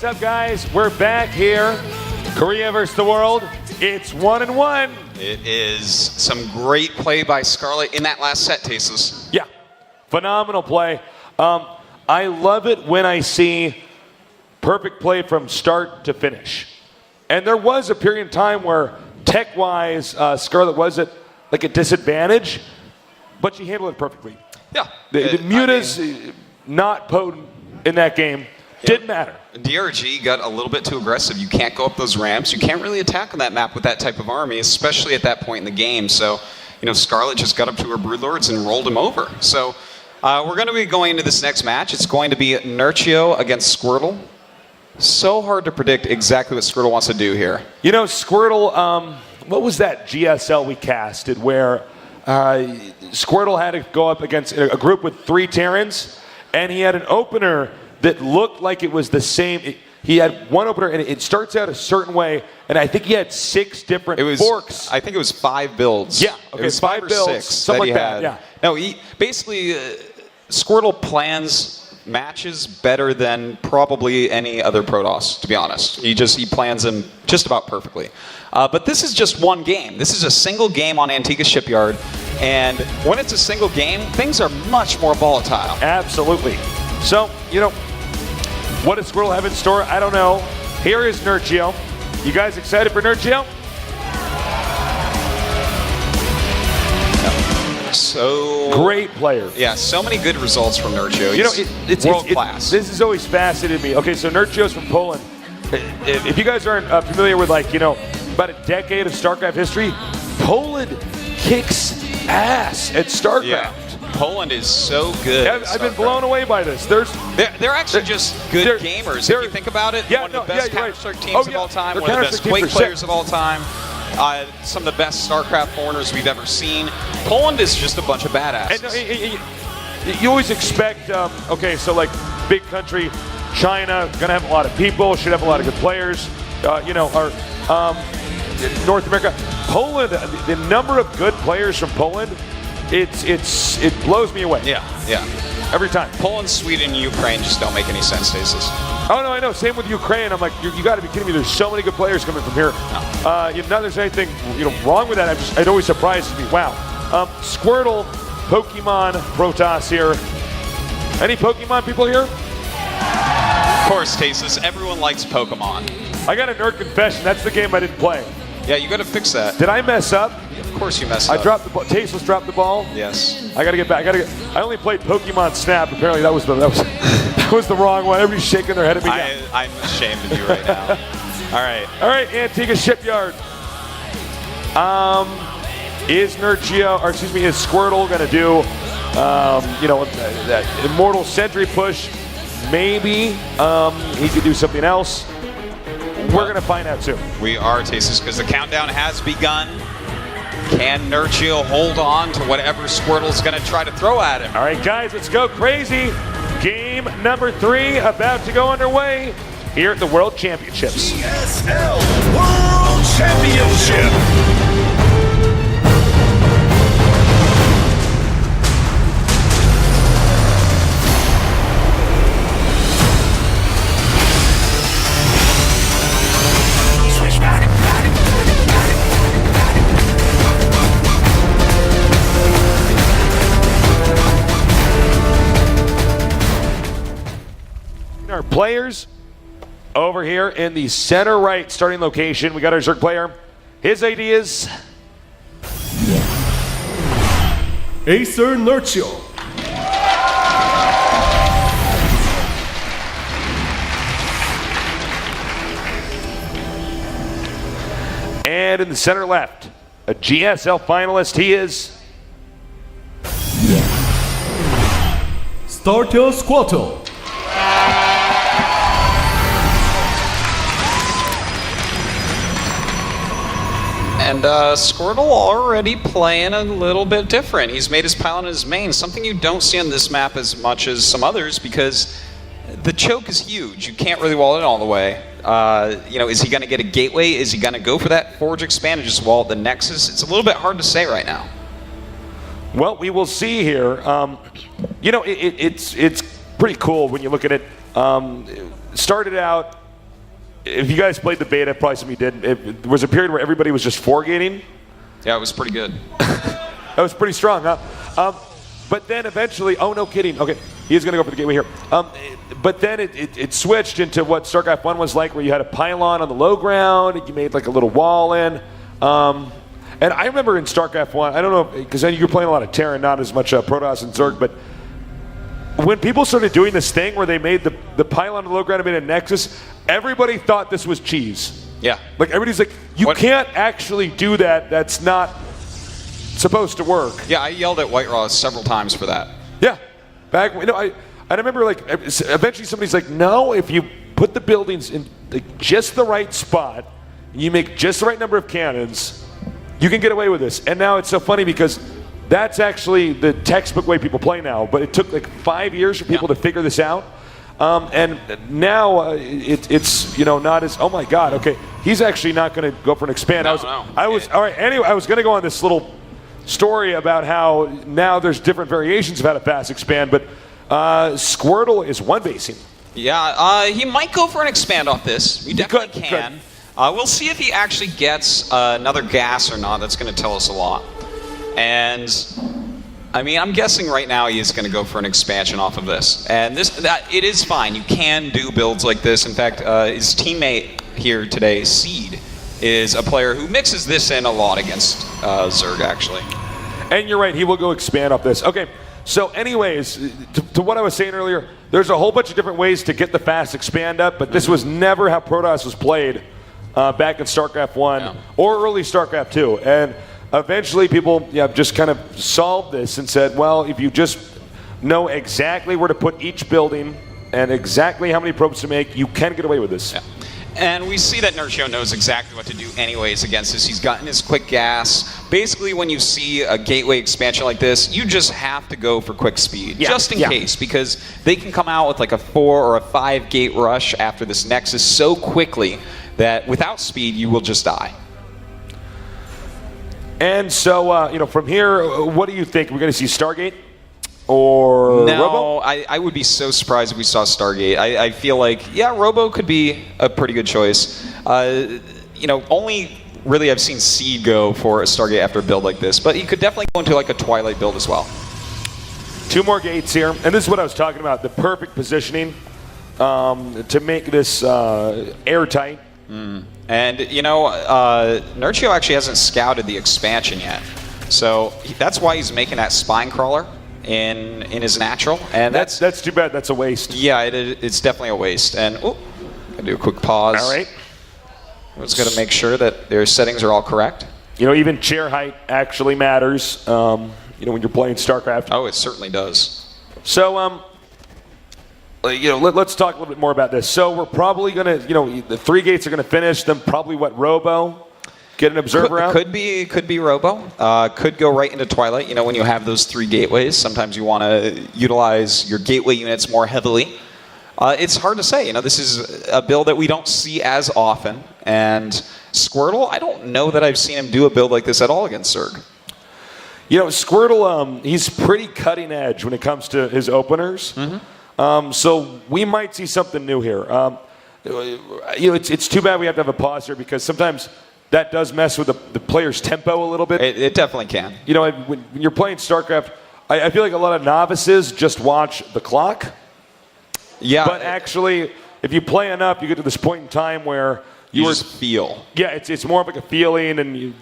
What's up, guys? We're back here. Korea versus the world. It's 1-1. It is some great play by Scarlet in that last set, Tasteless. Yeah, phenomenal play. I love it when I see perfect play from start to finish. And there was a period of time where tech-wise, Scarlet was at like a disadvantage, but she handled it perfectly. Yeah. The Muta's not potent in that game. Didn't matter. DRG got a little bit too aggressive. You can't go up those ramps. You can't really attack on that map with that type of army, especially at that point in the game. So, Scarlet just got up to her Broodlords and rolled him over. So, we're going to be going into this next match. It's going to be Nerchio against Squirtle. So hard to predict exactly what Squirtle wants to do here. Squirtle, what was that GSL we casted where Squirtle had to go up against a group with 3 Terrans, and he had an opener that looked like it was the same. He had one opener, and it starts out a certain way, and I think he had 6 different forks. I think it was 5 builds. Yeah, okay, it was 5 or builds, 6 something like that, yeah. No, basically, Squirtle plans matches better than probably any other Protoss, to be honest. He plans them just about perfectly. But this is just one game. This is a single game on Antigua Shipyard, and when it's a single game, things are much more volatile. Absolutely. So, what does Squirtle have in store? I don't know. Here is Nerchio. You guys excited for Nerchio? So great player. Yeah, so many good results from Nerchio. It's world class. This has always fascinated me. Okay, so Nerchio's from Poland. If you guys aren't familiar with about a decade of StarCraft history, Poland kicks ass at StarCraft. Yeah. Poland is so good. I've been blown away by this. They're actually just good gamers. If you think about it, one of the best Counter-Strike teams of all time, one of the best Quake players of all time, some of the best StarCraft foreigners we've ever seen. Poland is just a bunch of badasses. And, you always expect, so big country, China, gonna have a lot of people, should have a lot of good players. North America, Poland, the number of good players from Poland. It blows me away. Yeah. Every time. Poland, Sweden, and Ukraine just don't make any sense, Stasis. Oh, no, I know. Same with Ukraine. I'm like, you got to be kidding me. There's so many good players coming from here. No. Not there's anything wrong with that. It always surprises me. Wow. Squirtle, Pokemon, Protoss here. Any Pokemon people here? Of course, Stasis. Everyone likes Pokemon. I got a nerd confession. That's the game I didn't play. Yeah, you got to fix that. Did I mess up? Of course you messed up. I dropped the ball. Tasteless dropped the ball. Yes. I got to get back. I only played Pokemon Snap. Apparently that was the wrong one. Everybody's shaking their head at me. I'm ashamed of you right now. All right, Antigua Shipyard. Is Squirtle going to do, that Immortal Sentry push? Maybe he could do something else. We're going to find out soon. We are, Tasteless, because the countdown has begun. Can Nerchio hold on to whatever Squirtle's going to try to throw at him? All right, guys, let's go crazy. Game number 3 about to go underway here at the World Championships. GSL World Championship. Our players over here in the center right starting location. We got our Zerg player. His ideas. Acer Nerchio. And in the center left, a GSL finalist. He is SquirtleP. And Squirtle already playing a little bit different. He's made his Paladin his main, something you don't see on this map as much as some others because the choke is huge. You can't really wall it all the way. Is he going to get a gateway? Is he going to go for that Forge Expand and just wall at the Nexus? It's a little bit hard to say right now. Well, we will see here. It's pretty cool when you look at it. Started out if you guys played the beta, probably some of you did. There was a period where everybody was just 4-gating. Yeah, it was pretty good. That was pretty strong, huh? But then eventually, oh, no kidding. Okay, he's going to go for the gateway here. But then it switched into what StarCraft 1 was like, where you had a pylon on the low ground, and you made like a little wall in. And I remember in StarCraft 1, I don't know, because you were playing a lot of Terran, not as much Protoss and Zerg, but when people started doing this thing where they made the pylon on the low ground and made a nexus, everybody thought this was cheese. Yeah. Like, everybody's like, you can't actually do that. That's not supposed to work. Yeah, I yelled at White Raw several times for that. Yeah. I remember, like, eventually somebody's like, no, if you put the buildings in like, just the right spot, and you make just the right number of cannons, you can get away with this. And now it's so funny because that's actually the textbook way people play now. But it took like 5 years for people to figure this out. And now it's not as, oh my God, okay, he's actually not going to go for an expand. No. All right, anyway, I was going to go on this little story about how now there's different variations of how to fast expand, but Squirtle is one basing. Yeah, he might go for an expand off this. We definitely can. We'll see if he actually gets another gas or not. That's going to tell us a lot. And I mean, I'm guessing right now he is going to go for an expansion off of this. And it is fine. You can do builds like this. In fact, his teammate here today, Seed, is a player who mixes this in a lot against Zerg, actually. And you're right, he will go expand off this. Okay, so anyways, to what I was saying earlier, there's a whole bunch of different ways to get the fast expand up, but this was never how Protoss was played back in StarCraft 1 or early StarCraft 2. And eventually people just kind of solved this and said, well, if you just know exactly where to put each building and exactly how many probes to make, you can get away with this. Yeah. And we see that Nerchio knows exactly what to do anyways against this. He's gotten his quick gas. Basically, when you see a gateway expansion like this, you just have to go for quick speed, just in case, because they can come out with like a 4 or a 5 gate rush after this Nexus so quickly that without speed, you will just die. And so, from here, what do you think? We're going to see Stargate or Robo? I would be so surprised if we saw Stargate. I feel like, Robo could be a pretty good choice. Only really I've seen Seed go for a Stargate after a build like this, but he could definitely go into like a Twilight build as well. 2 more gates here, and this is what I was talking about, the perfect positioning to make this airtight. And, Nerchio actually hasn't scouted the expansion yet. So that's why he's making that spine crawler in his natural. And that's too bad. That's a waste. Yeah, it's definitely a waste. And, I'll do a quick pause. All right. I was going to make sure that their settings are all correct. Even chair height actually matters, when you're playing StarCraft. Oh, it certainly does. So, let's talk a little bit more about this. So we're probably going to, the 3 gates are going to finish, then probably Robo? Get an observer out? Could be Robo. Could go right into Twilight. When you have those 3 gateways, sometimes you want to utilize your gateway units more heavily. It's hard to say. This is a build that we don't see as often. And Squirtle, I don't know that I've seen him do a build like this at all against Zerg. Squirtle, he's pretty cutting edge when it comes to his openers. Mm-hmm. So we might see something new here. It's too bad we have to have a pause here because sometimes that does mess with the player's tempo a little bit. It definitely can. When you're playing StarCraft, I feel like a lot of novices just watch the clock. Yeah. But actually, if you play enough, you get to this point in time where you just feel. Yeah, it's more of like a feeling, and you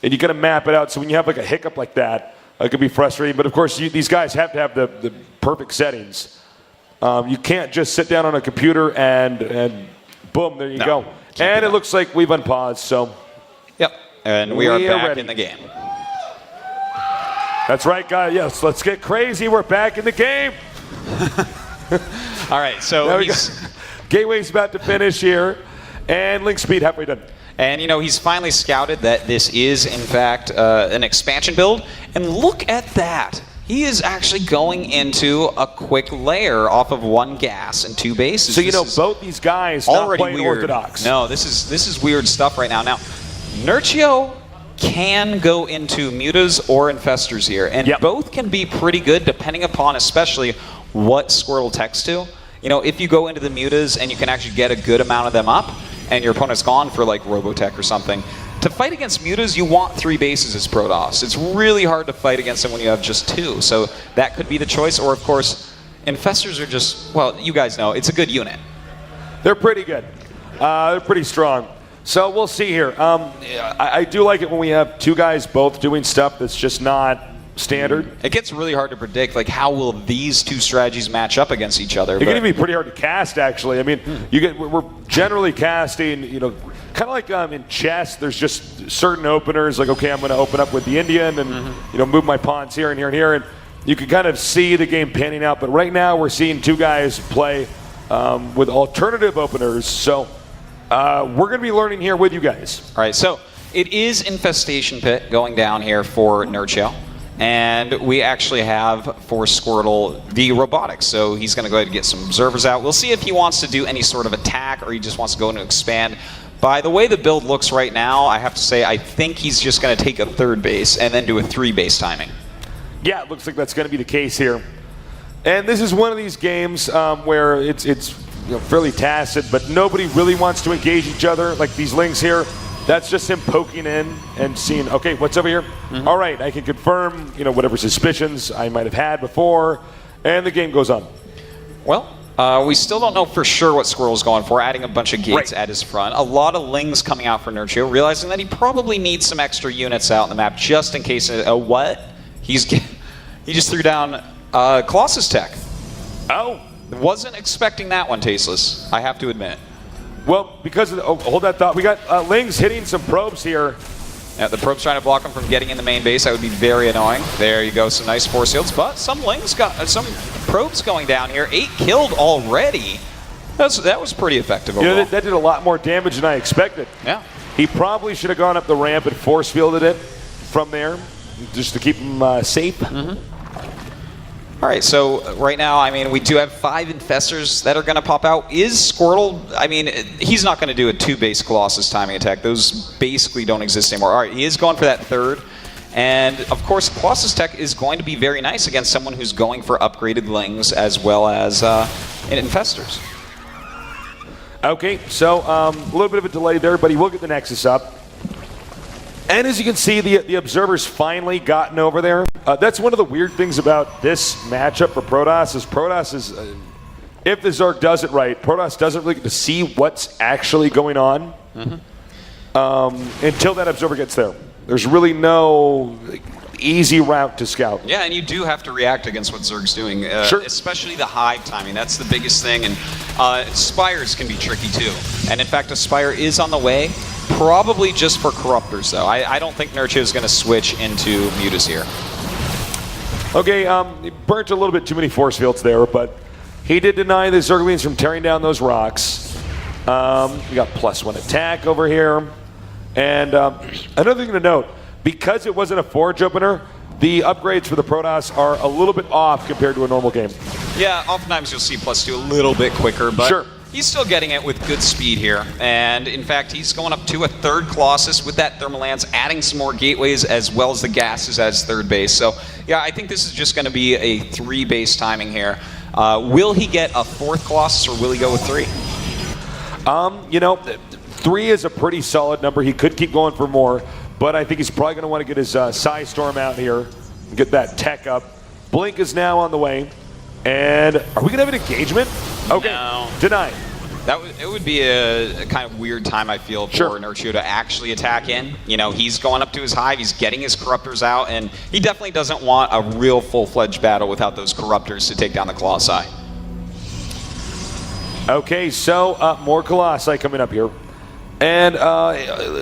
kind of map it out. So when you have like a hiccup like that, it could be frustrating. But of course, these guys have to have the perfect settings. You can't just sit down on a computer and boom, there you go. And it looks like we've unpaused, so. Yep, and we are back ready. In the game. That's right, guys. Yes, let's get crazy. We're back in the game. All right, so Gateway's about to finish here, and link speed halfway done. And he's finally scouted that this is in fact an expansion build, and look at that. He is actually going into a quick layer off of 1 gas and 2 bases. So both these guys not playing weird. Orthodox. No, this is weird stuff right now. Now, Nerchio can go into mutas or infestors here, and both can be pretty good depending upon especially what Squirtle techs to. If you go into the mutas and you can actually get a good amount of them up, and your opponent's gone for like Robotech or something. To fight against mutas, you want 3 bases as Protoss. It's really hard to fight against them when you have just 2. So that could be the choice. Or, of course, Infestors are just, well, you guys know, it's a good unit. They're pretty good. They're pretty strong. So we'll see here. I do like it when we have 2 guys both doing stuff that's just not standard. It gets really hard to predict, like, how will these 2 strategies match up against each other? It can even be pretty hard to cast, actually. I mean, we're generally casting, kind of like in chess, there's just certain openers, like, okay, I'm going to open up with the Indian and, move my pawns here and here and here, and you can kind of see the game panning out. But right now we're seeing 2 guys play with alternative openers, so we're going to be learning here with you guys. All right, so it is Infestation Pit going down here for NerchioZ. And we actually have, for Squirtle, the robotics. So he's going to go ahead and get some observers out. We'll see if he wants to do any sort of attack or he just wants to go in and expand. By the way the build looks right now, I have to say I think he's just going to take a 3rd base and then do a 3 base timing. Yeah, it looks like that's going to be the case here. And this is one of these games where it's fairly tacit, but nobody really wants to engage each other. Like these lings here, that's just him poking in and seeing, okay, what's over here? All right, I can confirm, whatever suspicions I might have had before, and the game goes on. Well, we still don't know for sure what Squirrel's going for, adding a bunch of gates at his front. A lot of lings coming out for NerchioZ, realizing that he probably needs some extra units out on the map just in case. What? He just threw down Colossus Tech. Oh. Wasn't expecting that one, Tasteless, I have to admit. Well, because of hold that thought. We got lings hitting some probes here. Yeah, the probe's trying to block him from getting in the main base. That would be very annoying. There you go, some nice force shields. But some lings got some probes going down here. 8 killed already. That was pretty effective overall. That did a lot more damage than I expected. Yeah. He probably should have gone up the ramp and force fielded it from there, just to keep him safe. All right, so right now, I mean, we do have 5 Infestors that are going to pop out. Is Squirtle, I mean, he's not going to do a 2-base Colossus timing attack. Those basically don't exist anymore. All right, he is going for that 3rd. And, of course, Colossus Tech is going to be very nice against someone who's going for upgraded lings as well as Infestors. Okay, so a little bit of a delay there, but he will get the Nexus up. And as you can see, the observer's finally gotten over there. That's one of the weird things about this matchup for Protoss is if the Zerg does it right, Protoss doesn't really get to see what's actually going on until that observer gets there. There's really no easy route to scout. Yeah, and you do have to react against what Zerg's doing, sure. Especially the hive timing. That's the biggest thing, and Spires can be tricky too. And in fact, a Spire is on the way, probably just for Corruptors though. I don't think NerchioZ is going to switch into Mutas here. Okay, he burnt a little bit too many force fields there, but he did deny the Zerglings from tearing down those rocks. We got +1 attack over here. And another thing to note, because it wasn't a forge opener, the upgrades for the Protoss are a little bit off compared to a normal game. Yeah, oftentimes you'll see +2 a little bit quicker, but sure. He's still getting it with good speed here. And in fact, he's going up to a 3rd Colossus with that Thermal Lance, adding some more gateways as well as the gases as 3rd base. So yeah, I think this is just going to be a 3-base timing here. Will he get a 4th Colossus or will he go with 3? 3 is a pretty solid number. He could keep going for more, but I think he's probably going to want to get his Psy Storm out here and get that tech up. Blink is now on the way. And are we going to have an engagement? Okay, no. Denied. It would be a kind of weird time, I feel, for NerchioZ to actually attack in. He's going up to his hive, he's getting his Corruptors out, and he definitely doesn't want a real full-fledged battle without those Corruptors to take down the Colossi. Okay, so more Colossi coming up here. And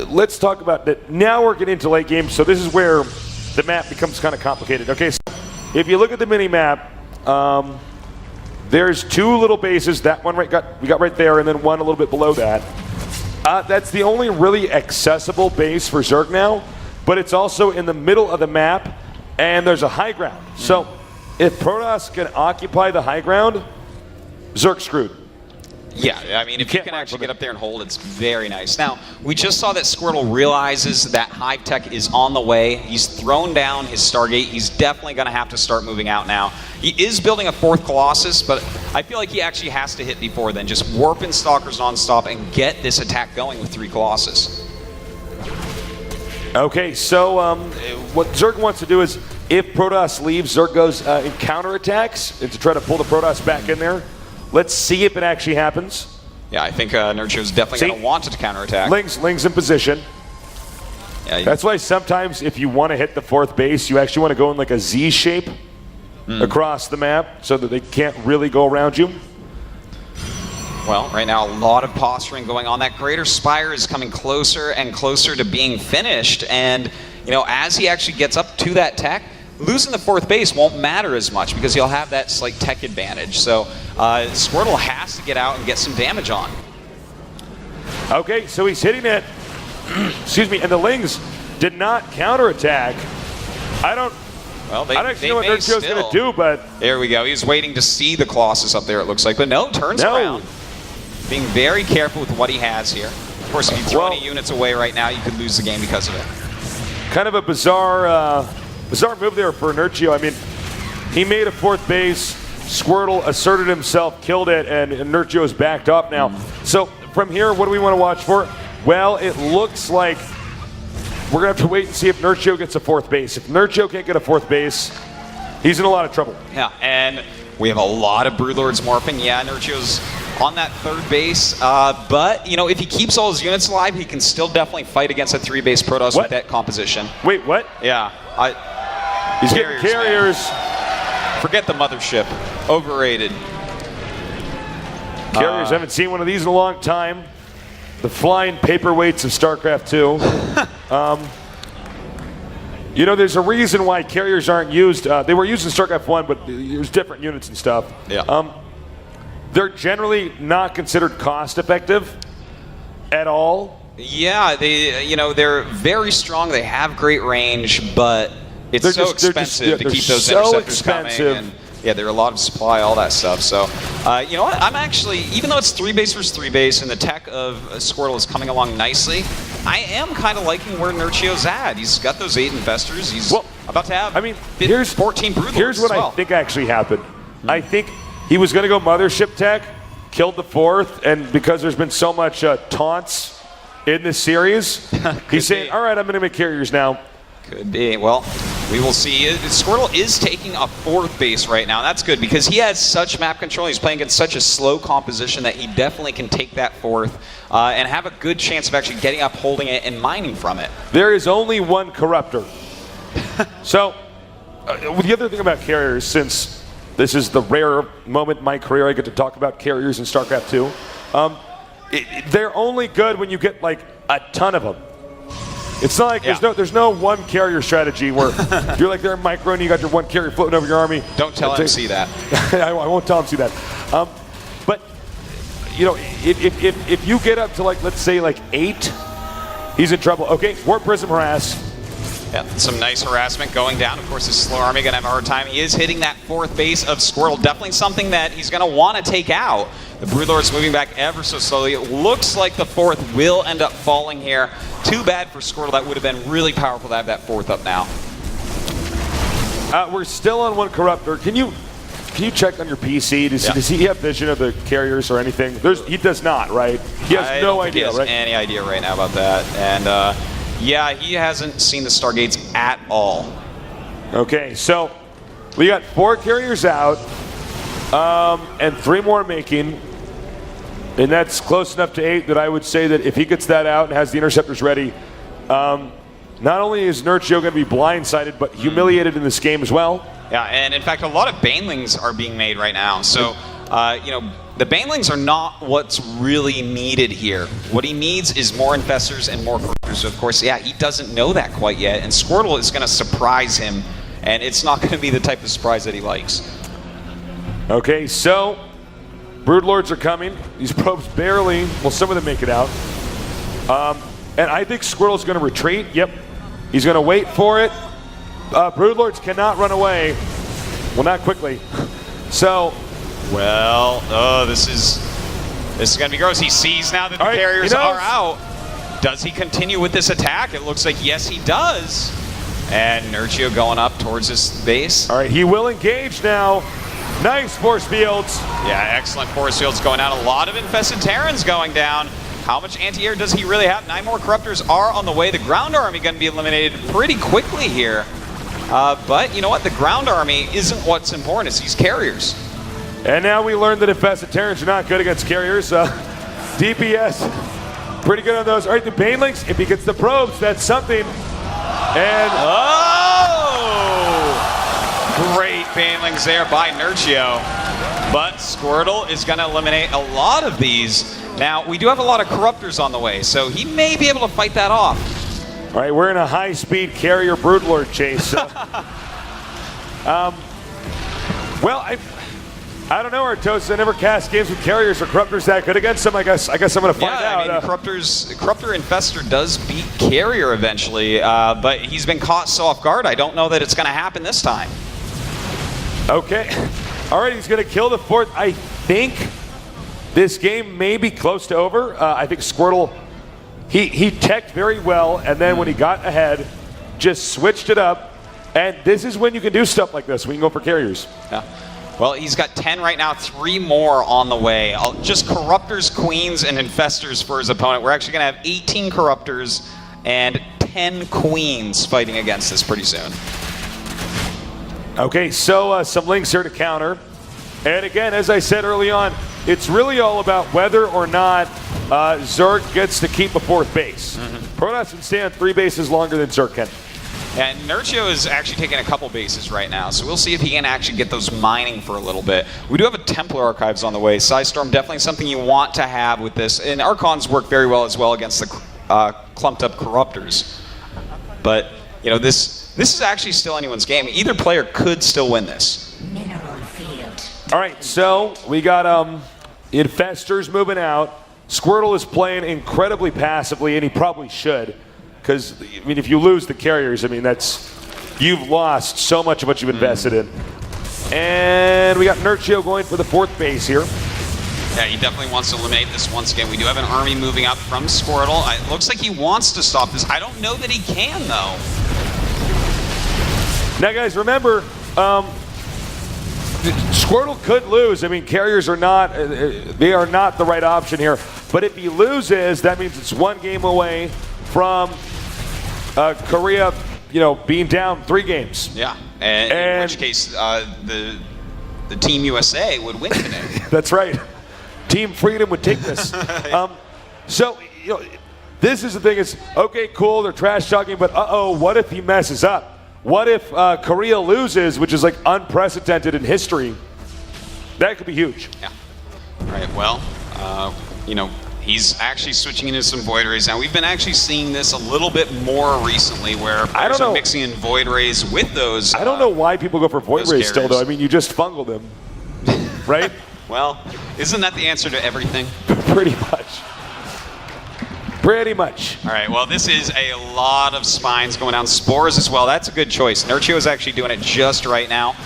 let's talk about that. Now we're getting into late game, so this is where the map becomes kind of complicated. Okay, so if you look at the mini-map, there's 2 little bases. That one we got right there, and then one a little bit below that. That's the only really accessible base for Zerg now, but it's also in the middle of the map, and there's a high ground. So if Protoss can occupy the high ground, Zerg's screwed. Yeah, I mean, if you can actually get up there and hold, it's very nice. Now, we just saw that Squirtle realizes that Hive Tech is on the way. He's thrown down his Stargate. He's definitely going to have to start moving out now. He is building a 4th Colossus, but I feel like he actually has to hit before then. Just warping Stalkers nonstop and get this attack going with 3 Colossus. Okay, so what Zerg wants to do is, if Protoss leaves, Zerg goes in counterattacks and to try to pull the Protoss back in there. Let's see if it actually happens. Yeah, I think NerchioZ definitely going to want to counterattack. Ling's in position. Yeah, that's why sometimes if you want to hit the 4th base, you actually want to go in like a Z shape across the map so that they can't really go around you. Well, right now, a lot of posturing going on. That Greater Spire is coming closer and closer to being finished. And, you know, as he actually gets up to that tech, losing the 4th base won't matter as much because he'll have that slight tech advantage. So Squirtle has to get out and get some damage on. Okay, so he's hitting it. Excuse me, and the Lings did not counterattack. I don't actually know what NerchioZ going to do, but... There we go. He's waiting to see the Colossus up there, it looks like. But no, turns around. Being very careful with what he has here. Of course, if you throw any units away right now, you could lose the game because of it. Kind of a bizarre move there for NerchioZ. I mean, he made a 4th base, Squirtle asserted himself, killed it, and NerchioZ backed up now. So from here, what do we want to watch for? Well, it looks like we're going to have to wait and see if NerchioZ gets a 4th base. If NerchioZ can't get a 4th base, he's in a lot of trouble. Yeah, and we have a lot of Broodlords morphing. Yeah, NerchioZ's on that 3rd base, but, you know, if he keeps all his units alive, he can still definitely fight against a 3-base Protoss with that composition. Wait, what? Yeah. He's getting carriers. Forget the mothership. Overrated. Carriers, haven't seen one of these in a long time. The flying paperweights of StarCraft 2. You know, there's a reason why carriers aren't used. They were used in StarCraft 1, but there's different units and stuff. Yeah. They're generally not considered cost-effective at all. Yeah, they're very strong. They have great range, but it's so expensive to keep those interceptors coming. And, yeah, there are a lot of supply, all that stuff. So, you know what? I'm actually, even though it's 3-base versus 3-base, and the tech of Squirtle is coming along nicely, I am kind of liking where NerchioZ's at. He's got those 8 investors. He's about to have 14 Broodlords. Here's what I think actually happened. I think he was going to go Mothership tech, killed the 4th, and because there's been so much taunts in this series, he's saying, all right, I'm going to make carriers now. Could be. Well, we will see. Squirtle is taking a 4th base right now. That's good because he has such map control. He's playing against such a slow composition that he definitely can take that 4th and have a good chance of actually getting up, holding it, and mining from it. There is only one Corruptor. So, the other thing about carriers, since this is the rare moment in my career I get to talk about carriers in StarCraft 2, they're only good when you get like a ton of them. It's not like there's no one carrier strategy where you're like there in micro and you got your one carrier floating over your army. Don't tell him see that. I won't tell him see that. But you know, if you get up to like let's say like 8, he's in trouble. Okay, Warp Prism harass. Yeah, some nice harassment going down. Of course, this slow army going to have a hard time. He is hitting that 4th base of Squirtle. Definitely something that he's going to want to take out. The Broodlord's moving back ever so slowly. It looks like the 4th will end up falling here. Too bad for Squirtle. That would have been really powerful to have that 4th up now. We're still on one Corruptor. Can you check on your PC? Does he have vision of the carriers or anything? He does not, right? He has no idea, right? Any idea right now about that. And yeah, he hasn't seen the Stargates at all. Okay, so we got 4 carriers out and 3 more making. And that's close enough to 8 that I would say that if he gets that out and has the interceptors ready, not only is NerchioZ going to be blindsided, but humiliated in this game as well. Yeah, and in fact, a lot of Banelings are being made right now. So, you know, the Banelings are not what's really needed here. What he needs is more Infestors and more Corruptors. So, of course, yeah, he doesn't know that quite yet. And Squirtle is going to surprise him, and it's not going to be the type of surprise that he likes. Okay, so Broodlords are coming. These probes barely, well, some of them make it out. And I think Squirtle's going to retreat. Yep, he's going to wait for it. Broodlords cannot run away. Well, not quickly. So, well, this is This is going to be gross. He sees now that the All right, carriers he knows. are out. Does he continue with this attack? It looks like yes, he does. And Nerchio going up towards his base. All right, he will engage now. Nice force fields. Yeah, excellent force fields going down. A lot of infested Terrans going down. How much anti-air does he really have? 9 more Corruptors are on the way. The ground army going to be eliminated pretty quickly here. But you know what? The ground army isn't what's important. It's these carriers. And now we learned that infested Terrans are not good against carriers. DPS, pretty good on those. All right, the Banelings, if he gets the probes, that's something. And great Banelings there by Nerchio. But Squirtle is going to eliminate a lot of these. Now, we do have a lot of Corruptors on the way, so he may be able to fight that off. all right, we're in a high-speed carrier Broodlord chase. Well, I don't know, Artos. I never cast games with carriers or Corruptors that good against them. I guess I'm going to find out. I mean, Corruptor Infestor does beat Carrier eventually, but he's been caught so off guard. I don't know that it's going to happen this time. Okay. All right, he's going to kill the 4th. I think this game may be close to over. I think Squirtle, he teched very well, and then when he got ahead, just switched it up. And this is when you can do stuff like this. We can go for carriers. Yeah. Well, he's got 10 right now, 3 more on the way. Just Corruptors, Queens, and Infestors for his opponent. We're actually going to have 18 Corruptors and 10 Queens fighting against this pretty soon. Okay, so some links here to counter. And again, as I said early on, it's really all about whether or not Zerg gets to keep a 4th base. Protoss can stay on 3 bases longer than Zerg can. And Nerchio is actually taking a couple bases right now, so we'll see if he can actually get those mining for a little bit. We do have a Templar Archives on the way. Psystorm, definitely something you want to have with this. And Archons work very well as well against the clumped up Corruptors. But, you know, this is actually still anyone's game. Either player could still win this. Mineral field. All right, so we got Infestors moving out. Squirtle is playing incredibly passively, and he probably should. Because, I mean, if you lose the carriers, I mean, you've lost so much of what you've invested in. And we got Nerchio going for the 4th base here. Yeah, he definitely wants to eliminate this once again. We do have an army moving up from Squirtle. It looks like he wants to stop this. I don't know that he can, though. Now, guys, remember, Squirtle could lose. I mean, carriers are not, they are not the right option here. But if he loses, that means it's 1 game away from Korea, you know, being down 3 games. Yeah, and in which case the Team USA would win today. That's right. Team Freedom would take this. So, you know, this is the thing is, okay, cool, they're trash talking, but what if he messes up? What if Korea loses, which is like unprecedented in history? That could be huge. Yeah. All right, well, you know, he's actually switching into some Void Rays. Now, we've been actually seeing this a little bit more recently where players are mixing in Void Rays with those. I don't know why people go for Void Rays still, though. I mean, you just fungal them, right? Well, isn't that the answer to everything? Pretty much. Pretty much. All right, well, this is a lot of spines going down. Spores as well. That's a good choice. Nerchio is actually doing it just right now.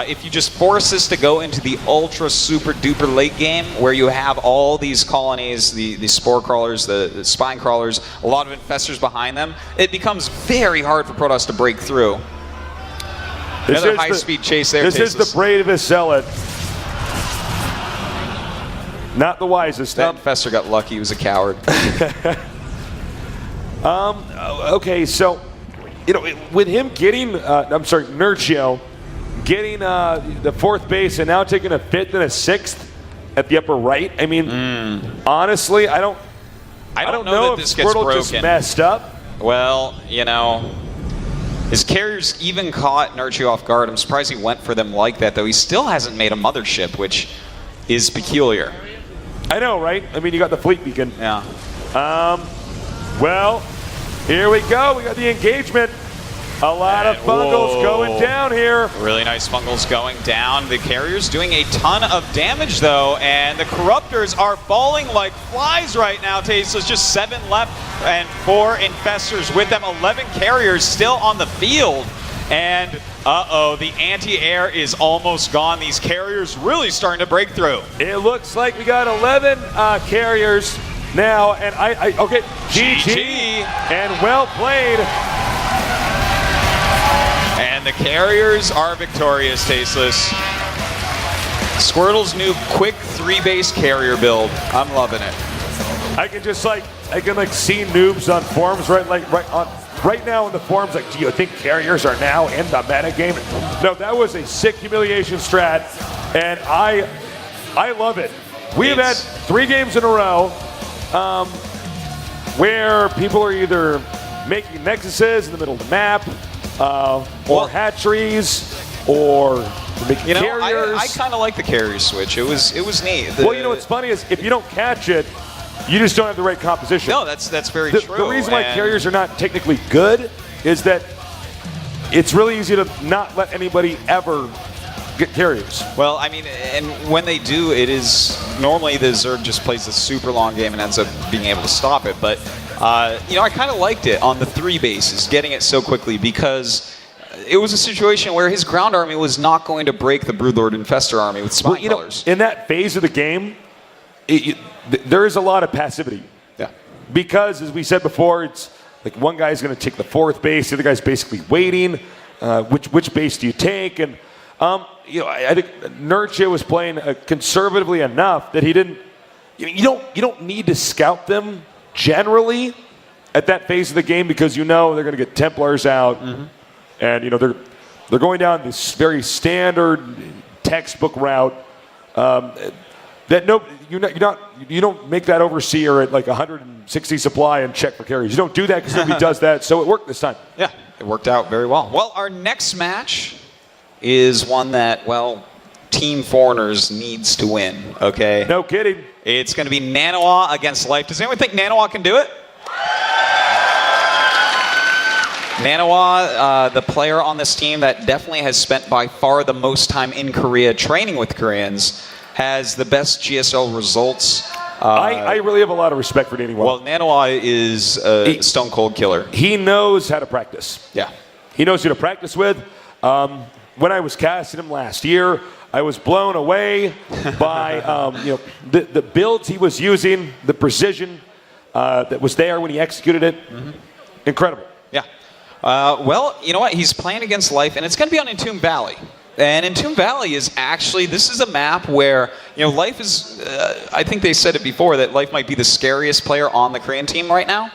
If you just force this to go into the ultra super duper late game where you have all these colonies, the spore crawlers, the spine crawlers, a lot of infestors behind them, it becomes very hard for Protoss to break through. Another high-speed chase there. This is the bravest zealot. Not the wisest. That infestor got lucky. He was a coward. Okay, so, you know, with him getting, Nerchio getting the 4th base and now taking a 5th and a 6th at the upper right. I mean, honestly, I don't know if this gets Squirtle broken. just messed up. Well, you know, his carriers even caught Nerchio off guard. I'm surprised he went for them like that, though. He still hasn't made a mothership, which is peculiar. I know, right? I mean, you got the fleet beacon. Yeah. Well, here we go. We got the engagement. A lot of fungals going down here. Really nice fungals going down. The carrier's doing a ton of damage, though, and the Corruptors are falling like flies right now, Tasteless. Just 7 left and 4 infestors with them. 11 carriers still on the field. And Uh-oh, the anti-air is almost gone. These carriers really starting to break through. It looks like we got 11 carriers now, and okay, GG, and well played. And the carriers are victorious, Tasteless. Squirtle's new quick 3-base carrier build. I'm loving it. I can see noobs on forums right now in the forums, like, do you think carriers are now in the meta game? No, that was a sick humiliation strat, and I love it. We have had 3 games in a row where people are either making nexuses in the middle of the map, or hatcheries, or making carriers. I kind of like the carrier switch. It was neat. What's funny is if you don't catch it, you just don't have the right composition. No, that's very true. The reason why carriers are not technically good is that it's really easy to not let anybody ever get carriers. Well, I mean, and when they do, it is normally the Zerg just plays a super long game and ends up being able to stop it. But I kind of liked it on the 3 bases, getting it so quickly, because it was a situation where his ground army was not going to break the Broodlord Infestor army with Spine Colors. In that phase of the game, there is a lot of passivity. Yeah. Because, as we said before, it's like one guy's going to take the 4th base, the other guy's basically waiting. Which base do you take? And I think Nerchio was playing conservatively enough that he didn't. You don't need to scout them generally at that phase of the game, because they're going to get Templars out, and they're going down this very standard textbook route. You don't make that overseer at like 160 supply and check for carries. You don't do that because nobody does that. So it worked this time. Yeah, it worked out very well. Well, our next match is one that, Team Foreigners needs to win, okay? No kidding. It's going to be Nanawa against Life. Does anyone think Nanawa can do it? Nanawa, the player on this team that definitely has spent by far the most time in Korea training with Koreans, has the best GSL results. I really have a lot of respect for Nanawa. Well, Nanawa is a stone cold killer. He knows how to practice. Yeah. He knows who to practice with. When I was casting him last year, I was blown away by the builds he was using, the precision that was there when he executed it. Incredible. Yeah. You know what? He's playing against Life, and it's going to be on Entomb Valley. And Entomb Valley is actually, this is a map where, Life is, I think they said it before, that Life might be the scariest player on the Korean team right now.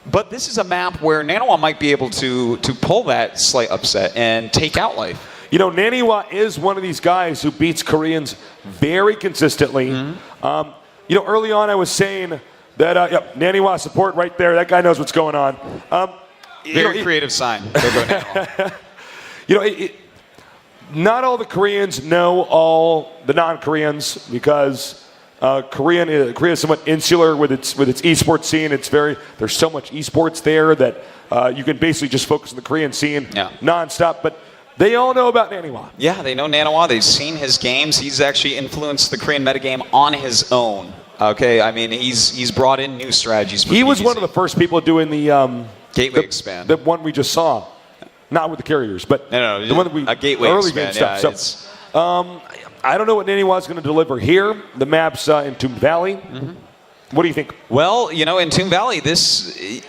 But this is a map where Nanawa might be able to pull that slight upset and take out Life. Nanawa is one of these guys who beats Koreans very consistently. Early on I was saying that, Nanawa support right there. That guy knows what's going on. Very creative sign. There go Nanawa. Not all the Koreans know all the non-Koreans, because Korea is somewhat insular with its esports scene. There's so much esports there that you can basically just focus on the Korean scene nonstop. But they all know about Nanawa. Yeah, they know Nanawa. They've seen his games. He's actually influenced the Korean metagame on his own. Okay, I mean, he's brought in new strategies. He was one of the first people doing the gateway expand. The one we just saw. Not with the carriers, but no, the one that we a gateway early expand, game stuff. I don't know what Nanawa's going to deliver here. The map's in Entomb Valley. What do you think? Well, in Entomb Valley,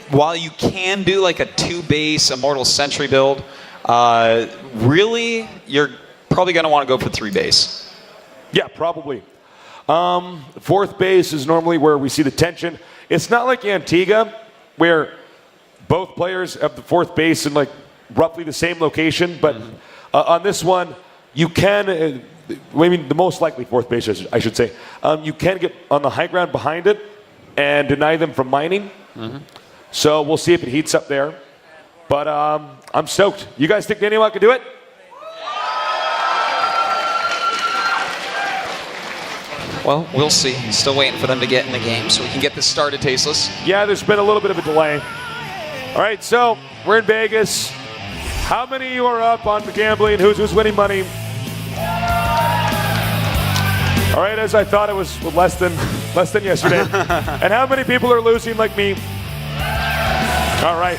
while you can do like a 2-base Immortal Sentry build, really you're probably going to want to go for 3-base. Yeah, probably. 4th base is normally where we see the tension. It's not like Antigua, where both players have the 4th base in like roughly the same location, but on this one, you can, the most likely 4th base, I should say, you can get on the high ground behind it and deny them from mining. So we'll see if it heats up there. But I'm stoked. You guys think Nanawa can do it? Well, we'll see. Still waiting for them to get in the game so we can get this started, Tasteless. Yeah, there's been a little bit of a delay. All right, so we're in Vegas. How many of you are up on the gambling? Who's winning money? All right, as I thought, it was less than yesterday. And how many people are losing like me? All right.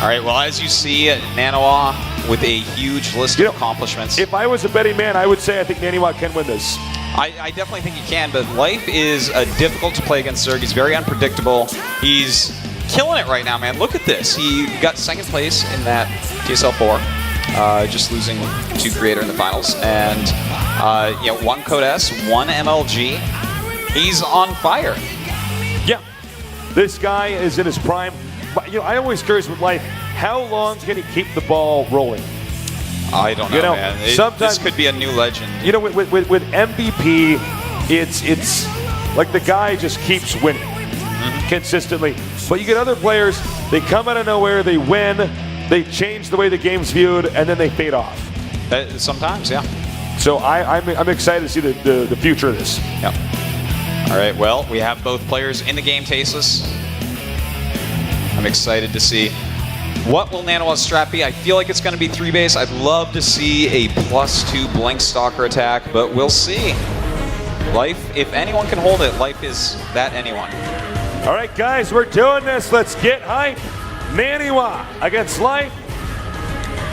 All right, well, as you see, Nanawa with a huge list of accomplishments. If I was a betting man, I would say I think Nanawa can win this. I definitely think he can, but Life is difficult to play against Zerg. He's very unpredictable. He's killing it right now, man. Look at this. He got second place in that GSL4, just losing to Creator in the finals. And, 1 Code S, 1 MLG. He's on fire. Yeah. This guy is in his prime. But, I always curious with Life, how long can he keep the ball rolling? I don't know, man. This could be a new legend. With MVP, it's like the guy just keeps winning consistently. But you get other players, they come out of nowhere, they win, they change the way the game's viewed, and then they fade off. Sometimes, yeah. So I'm excited to see the future of this. Yeah. All right, well, we have both players in the game tasteless. I'm excited to see. What will Nanawa's strat be? I feel like it's going to be 3-base. I'd love to see a +2 Blink Stalker attack, but we'll see. Life, if anyone can hold it, Life is that anyone. All right, guys, we're doing this. Let's get hype. Nanawa against Life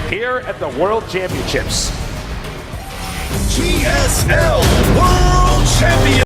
here at the World Championships. GSL World Champion.